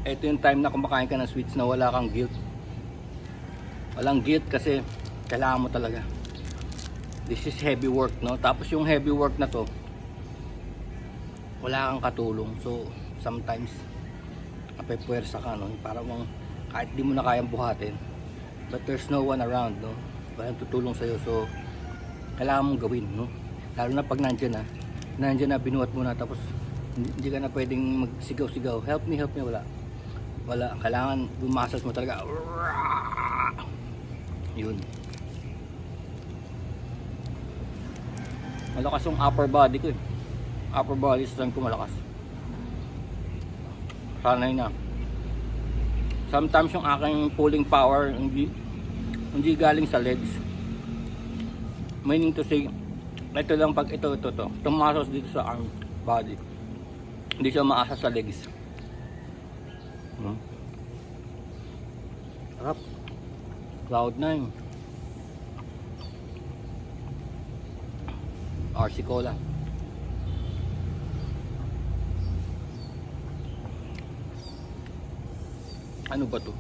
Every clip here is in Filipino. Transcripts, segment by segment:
ito yung time na kumakain ka ng sweets na wala kang guilt. Walang guilt kasi kailangan mo talaga. This is heavy work, no? Tapos yung heavy work na to, wala kang katulong. So sometimes napepwersa ka, no? Para mong kahit di mo na kayang buhatin, but there's no one around, no? Walang tutulong sa'yo. So kailangan mong gawin, no? Lalo na pag nandiyan na binuhat mo na, tapos hindi ka na pwedeng magsigaw-sigaw, help me, wala, kailangan bumasas mo talaga. Yun, malakas yung upper body ko eh. Upper body strength ko malakas, sanay na. Sometimes yung aking pulling power hindi galing sa legs, meaning to say, ito lang pag ito tumasos dito sa arm body, hindi siya maasa sa legs. Sarap. Cloud9 RC Cola. Ano ba to?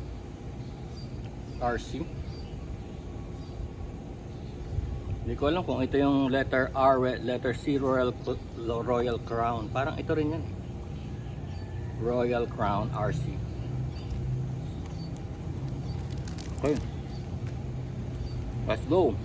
RC? Hindi ko alam kung ito yung letter R, letter C, Royal Crown. Parang ito rin yan. Royal Crown RC. Okay. Let's go.